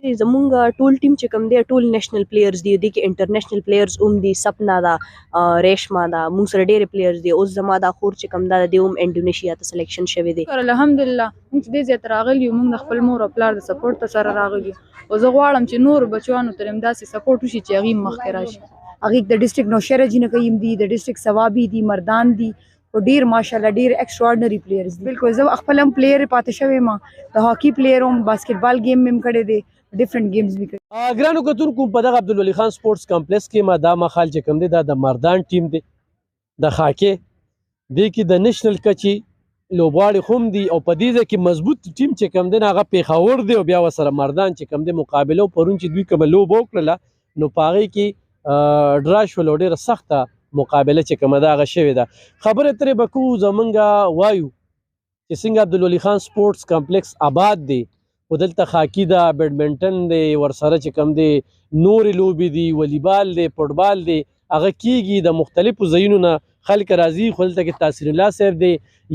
زمونږ ټول ټیم چې کوم دی ټول نېشنل پلیئرز دي دي کې انټرنیشنل پلیئرز هم دي سپنا دا ریشما دا مونږ سره ډېرې پلیئرز دي اوس زما دا خور چې کوم دا د دې هم انډونیشیا ته سلیکشن شوی دی الحمدلله موږ دې ځای ته راغلي یو موږ د خپل مور او پلار د سپورټ سره راغلي او زه غواړم چې نور بچوانو ته همداسې سپورټ وشي چې هغوی مخکې راشي هغوی د ډسټرکټ نوشهره جینکۍ دي د ډسټرکټ ثوابي دي مردان دي او ډیر ماشاءالله ډیر ایکسټراډنري پلیئرز دي بالکل زه خپل هم پلیئر پاتې شوی ما د هاکی پلیئر هم باسکټبال گیم مم کړی دی ډیفرنٹ گیمز بھی کړی ګرانو کتونکو په دغه عبدالولي خان سپورټس کمپلیکس کې ما دا مخال چې کوم دی دا د مردان ټیم دی د خاکې دې کې د نېشنل کچې لوبغاړي هم دي او په دې ځای کې مضبوط ټیم چې کوم دی هغه پېښور دی او بیا ورسره مردان چې کوم دی مقابله پرون چې دوی کومه لوبه وکړله نو په هغې کې ډرا شول او ډېره سخته مقابله چې کومه ده هغه شوې ده خبرې ترې به کوو زمونږ وایو چې څنګه عبدالولي خان سپورټس کمپلیکس آباد دی خو دلته خاکي ده بیډمنټن دی ورسره چې کوم دی نورې لوبې دي والیبال دی فوټبال دی هغه کیږي د مختلفو ځایونو نه خلک راځي خو دلته کې تاثیر الله صاحب دی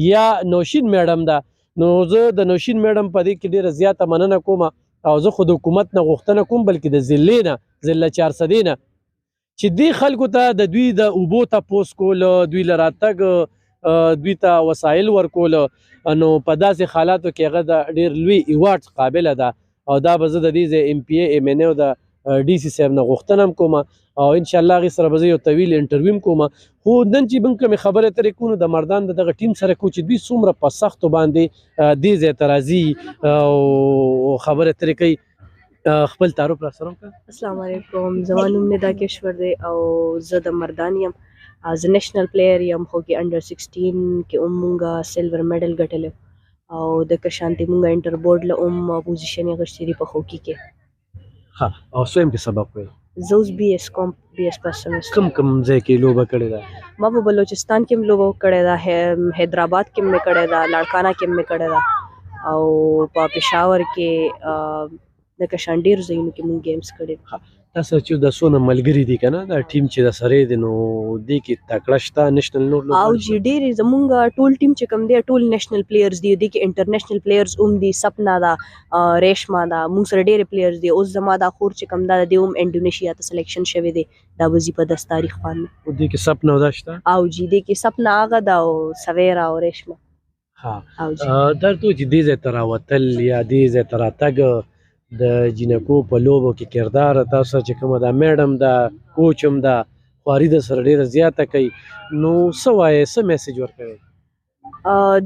یا نوشین میډم ده نو زه د نوشین میډم په دې کې ډېره زیاته مننه کوم او زه خو د حکومت نه غوښتنه کوم بلکې د ضلع نه ضلع 400 نه چې دې خلکو ته د دوی د اوبو تپوس کول دوی له راتګ دوی ته وسایل ورکول نو په داسې حالاتو کې هغه د ډېر لوی ایوارډ قابله ده او دا به زه د دې ځای ایم پی ای ایم ان ای او د ډي سی صاحب نه غوښتنه هم کوم او انشاءالله هغې سره به زه یو طویل انټرویو هم کوم خو نن چې موږ کومې خبرې اترې کوو نو د مردان د دغه ټیم سره کوو چې دوی څومره په سختو باندې دې ځای ته راځي او خبرې اترې کوي خپل تعارف را سره وکړه السلام علیکم زما نوم ندا کشور دی او زه د مردان یم زه نېشنل پلیئر یم خو کې انډر 16 کې هم مونږ سلور میډل ګټلی او د کشانتي مونږ انټر بورډ له هم پوزیشن یې اخیستی دی په هوکي کې ها او سویم کې سبق ویل زه اوس بی ایس کوم بی ایس فرست سیمسټر کوم ځای کې لوبه کړې ده ما په بلوچستان کې هم لوبه کړې ده حیدرآباد کې مې کړې ده لاړکانه کې مې کړې ده او په پېښور کې د کشان ډېر ځایونو کې مونږ ګیمز کړي تاسو چې د څونه ملګري دي که نه دا ټیم چې د سره دی نو دې کې تکړه شته نېشنل نور او چې ډېرې زمونږ ټول ټیم چې کوم دی ټول نېشنل پلیئرز دي دې کې انټرنیشنل پلیئرز هم دي سپنا دا ریشما دا مونږ سره ډېرې پلیئرز دي اوس زما دا خور چې کوم دا د دې هم انډونیشیا ته سلیکشن شوی دی دا به ځي په 10 تاریخ باندې دې کې سپنا دا شته او جی دې کې سپنا هغه ده او سویرا او ریشما ها او جی درته چې دې ځای ته راوتل یا دې ځای ته راتګ د جینکو په لوبو کې کردار تاسو چې کومه دا میډم دا کوچ هم دا خواري د سره ډېره زیاته کوي نو څه وایې څه میسج ورکوئ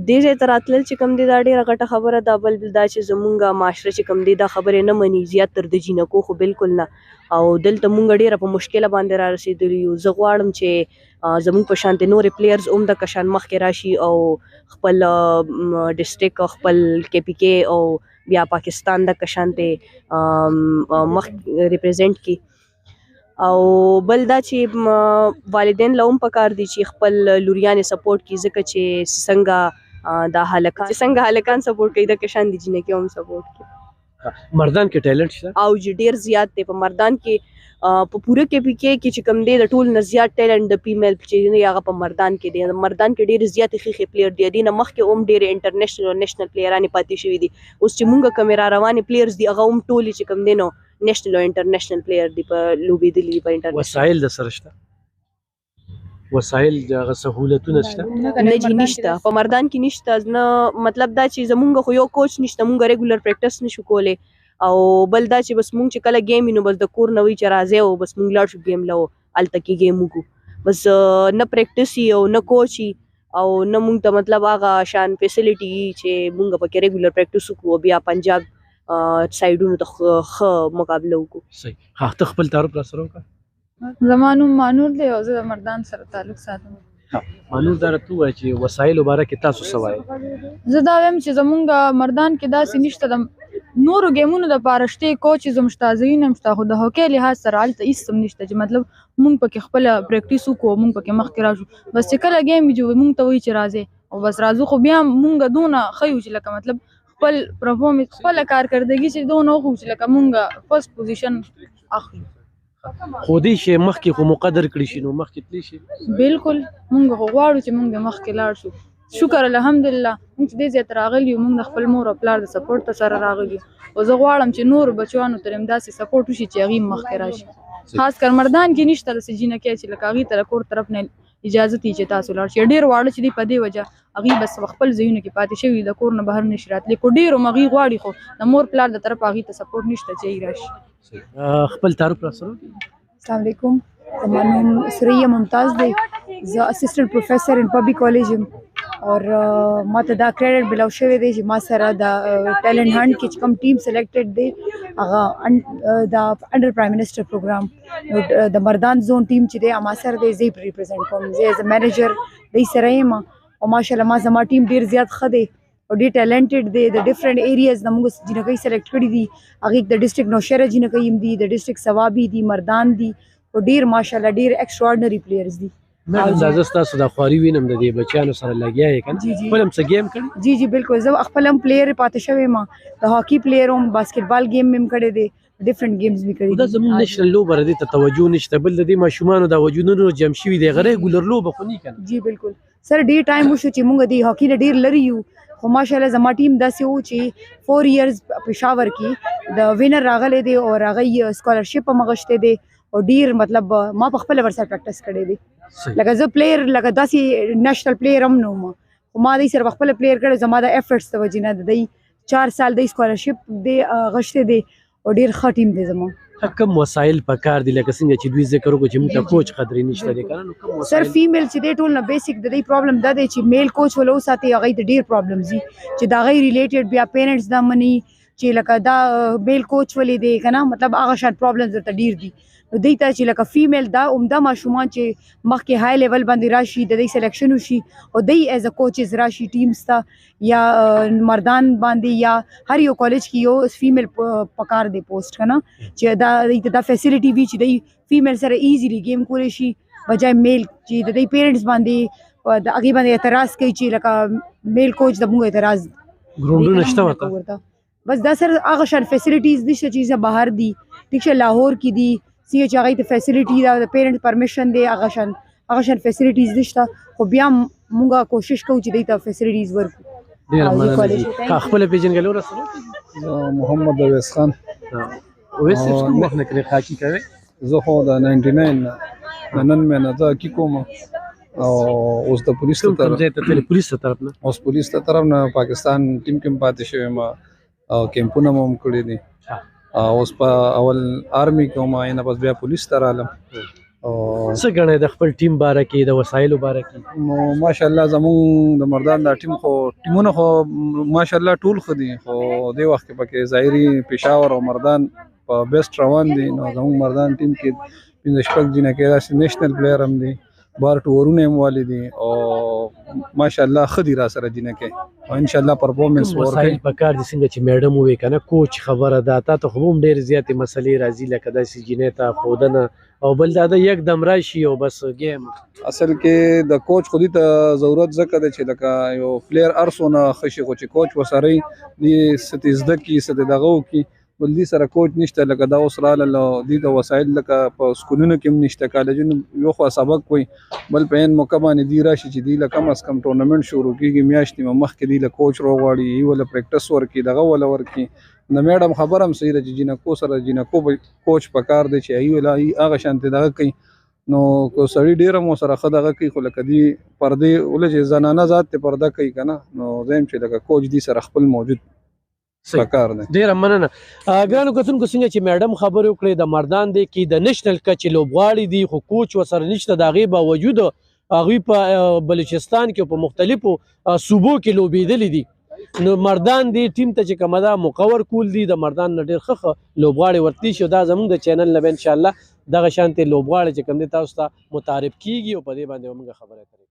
دې ځای ته راتلل چې کوم دی دا ډېره غټه خبره ده بل دا چې زمونږ معاشره چې کوم دی دا خبرې نه مني زیات تر د جینکو خو بالکل نه او دلته مونږ ډېره په مشکله باندې را رسېدلي یو زه غواړم چې زمونږ په شانتې نورې پلیئرز هم د کشان مخکې راشي او خپل ډسټرکټ خپل کې پي کې او بیا پاکستان د کشانتې مخ ریپرزینټ کی او بل دا چې والدین له هم پکار دي چې خپل لوریانې سپورټ کړي ځکه چې څنګه دا هلکان سپورټ کوي د کشان دي جینکې هم سپورټ کوي مردان کې ټیلنټ شته او ډېر زیات دی په مردان کې په پوره کې پی کې چې کوم دی د ټول نه زیات ټیلنټ د فیمیل چې دی هغه په مردان کې دی مردان کې ډېرې زیاتې ښې پلیئر دي دې نه مخکې هم ډېرې انټرنیشنل او نیشنل پلیئرانې پاتې شوي دي اوس چې مونږ کومې را روانې پلیئرز دي هغه هم ټولې چې کوم دی نو نیشنل او انټرنیشنل پلیئر دي په لوبېدلي دي په انټرنیشنل وسایل د سره شته وسایل دغه سهولتونه شته نه جی نشته په مردان کې نشته نه مطلب دا چې زمونږ خو یو کوچ نشته مونږ ریګولر پریکټس نشو کولی او بل دا چې بس مونږ چې کله گیم نو بس د کور نه وي چې راځئ او بس مونږ لاړ شو گیم له هلته کې گیم وکړو بس نه پریکټس او نه کوچ او نه مونږ ته مطلب هغه شان فیسیلیټي چې مونږ پکې ریګولر پریکټس وکړو بیا پنجاب سایډونو ته ښه مقابله وکړو صحیح ها ته خپل تعارف را سره وکړه زما نوم مانور دی او زه د مردان سره تعلق ساتم مانور دا راته ووایه چې وسایلو باره کې تاسو څه وایې زه دا وایم چې زمونږ مردان کې داسې نشته د نورو گیمونو دپاره شته کوچز هم شته ځایونه هم شته خو د هوکۍ لحاظ سره هلته هېڅ هم نشته چې مطلب مونږ پکې خپله پریکټس وکړو مونږ پکې مخکې راشو بس چې کله گیم وي مونږ ته وایي چې راځئ او بس راځو خو بیا مونږ دونه ښه یو چې لکه مطلب خپل پرفارمنس خپله کارکردګي چې دونه وښیو چې لکه مونږ فرست پوزیشن اخلو خو دې شی مخکې خو مقدر کړي شي نو مخکې تللی شي بالکل مونږ خو غواړو چې مونږ مخکې لاړ شو شکر الحمدلله موږ چې دې ځای ته راغلي یو موږ د خپل مور او پلار د سپورټ ته سره راغلي یو او زه غواړم چې نورو بچیانو ته همداسې سپورټ وشي چې هغوی مخکې راشي خاص کر مردان کې نشته داسې جینکۍ چې لکه هغوی ته د کور طرف نه اجازه دي چې تاسو لاړ شئ ډېر واړه چې دي په دې وجه هغوی بس خپل ځایونو کې پاتې شوي د کور نه بهر نشي راتلی خو ډېر هم هغوی غواړي خو د مور پلار د طرفه هغوی ته سپورټ نشته چې هغوی راشي خپل تعارف را سره السلام علیکم زما نوم سریا ممتاز دی زه اسسټنټ پروفیسر ان پبلک کالج یم اور ماته دا کریډټ بلاو شوی دی چې ما سره د ټیلنټ هانټ کې چې کوم ټیم سلیکټډ دی هغه د انډر پرایم منسټر پروګرام د مردان زون ټیم چې دی ما سره دی زه یې ریپرزینټ کوم زه ایز ا منیجر دی سره یم او ماشاءالله ما زما ټیم ډېر زیات ښه دی او ډېر ټیلنټډ دی د ډفرنٹ ایریاز نه موږ جینکۍ سلیکټ کړي دي هغې د ډسټرکټ نوشهره جینکۍ هم دي د ډسټرکټ ثوابي دي مردان دي او ډېر ماشاءالله ډېر ایکسټراډنري پلیئرز دي اندازه ستاسو د خواري وینم د دې بچیانو سره لګیا یې که جی نه جی خپل هم څه ګیم کړی جی جی بالکل زه خپل هم پلیئر پاتې شوی یم د هاکي پلیئر هم باسکټبال گیم هم کړی دی ډفرنٹ گیمز به دا کړی زموږ نشنل لوبه دې ته توجه نشته بل د دې ماشومانو د وجودونو جمع شوي دی هغه ریګولر لوبه خو نه که جی بالکل سر ډېر ټایم وشو چې موږ د هاکي نه ډېر لرې یو خو ماشاءالله زما ټیم داسې و چې 4 ایئرز پېښور کې د وینر راغلی دی او هغه سکالرشپ هم اخیستی دی او ډېر مطلب ما په خپله ورسره پریکټس کړی دی لکه زه پلیئر لکه داسې نیشنل پلیئر هم نه وم خو ما دی سره په خپله پلیئر کړی زما د ایفرټس د وجې نه د دی 4 سال دی سکالرشپ دی اخیستی دی او ډېر ښه ټیم دی زما کم وسایل پکار دي لکه څنګه چې دوی ذکر وکړو چې موږ ته کوچ قدرې نشته دی که نه نو کوم سر وسایل فیمیل چې دی ټول نه بیسک د دې پرابلم دا دی چې میل کوچ ولا وساتي هغوی ته ډېر پرابلمز دي چې د هغوی ریلیټډ بیا پیرنټس دا مني چې لکه دا میل کوچ ولې دی که نه مطلب هغه شان پرابلمز ورته ډېر دي نو دوی ته چې لکه فیمیل دا عمده ماشومان چې مخکې های لیول باندې راشي د دوی سلیکشن وشي او دوی ایز ا کوچز راشي ټیمز ته یا مردان باندې یا هر یو کالج کې یو فیمیل پکار دی پوسټ که نه چې دا دوی ته دا فیسیلیټي وي چې دوی فیمیل سره ایزیلی گیم کولی شي بجای میل چې د دوی پیرنټس باندې د هغې باندې اعتراض کوي چې لکه میل کوچ د موږ اعتراض ګراونډونه شته ورته بس دا سر هغه شان فیسیلیټیز نشته چې بهر دي ټیک شه لاهور کې دي څنګه چې هغوی ته فیسیلیټي دا د پیرنټ پرمیشن دی هغه شان فیسیلیټیز نشته خو بیا موږ کوشش کوو چې دوی ته فیسیلیټیز ورکړو ډېره مننه دي خپله پېژنګلي را سره محمد اویس خان اویس صاحب کوم وخت نه کړې خاکي کوې زه خو د 99 نه نن مې نه زه کی کوم او اوس د پولیس کوم ته کوم ځای ته تللی پولیس ته طرف نه اوس پولیس ته طرف نه پاکستان ټیم کې پاتې شوی ما او کیمپونه مو هم کړي دي اوس په اول آرمی کې ما نه بس بیا پولیس ته رالم او څه ګڼئ د خپل ټیم باره کې د وسایلو باره کې نو ماشاءالله زموږ د مردان دا ټیمونه خو ماشاءالله ټول ښه دي خو دې وخت کې پکې ظاهري پېښور او مردان په بیسټ روان دي نو زموږ مردان ټیم کې 15 جنکۍ داسې نیشنل پلیئر هم دي بار ټورونه هم والي دي او ماشاءالله ښه دي را سره جنکۍ او انشاءالله پرفارمنس وسایل پکار دي څنګه چې میډم ووایي که نه کوچ خبره ده تا ته خو هم ډېرې زیاتې مسلې راځي لکه داسې جینۍ ته ښودنه او بل دا د یک دم راشي او بس گیم اصل کې د کوچ خودي ته ضرورت ځکه ده چې لکه یو پلیئر ارسونه خشي خو چې کوچ وسره دې ستې زده کي ستې دغه وکړي بل دې سره کوچ نشته لکه دا اوس راله دې د وسایل لکه په سکولونو کې هم نشته کالجونو یو خوا سبق کوي بل په عین موقع باندې دې راشي چې دې له کم از کم ټورنمنټ شروع کېږي میاشتې مخکې دې له کوچ راغواړي یې وله پریکټس ورکړي دغه وله ورکړي د میډم خبره هم صحیح ده چې جینکو سره جینکو کوچ پکار دی چې هغه هغه شانتې دغه کوي نو کو سړی ډېره مو سره ښه دغه کوي خو لکه دې پردې ولې چې زنانه ذات ته پرده کوي که نه نو زه یم چې لکه کوچ دې سره خپل موجود پکار دی ډیره مننه ګرانو کتونکو څنګه چې میډم خبرې وکړې د مردان دی کې د نیشنل کچې لوبغاړي دي خو کوچ ورسره نشته د هغې باوجود هغوی په بلوچستان کې په مختلفو صوبو کې لوبېدلي دي نو مردان دی ټیم ته چې کومه ده مقور کول دي د مردان نه ډېر ښه لوبغاړي ورتلی شي دا زموږ د چینل نه به انشاءالله دغه شانتې لوبغاړي چې کوم دي تاسو ته متعارف کېږي او په دې باندې به موږ خبرې کوو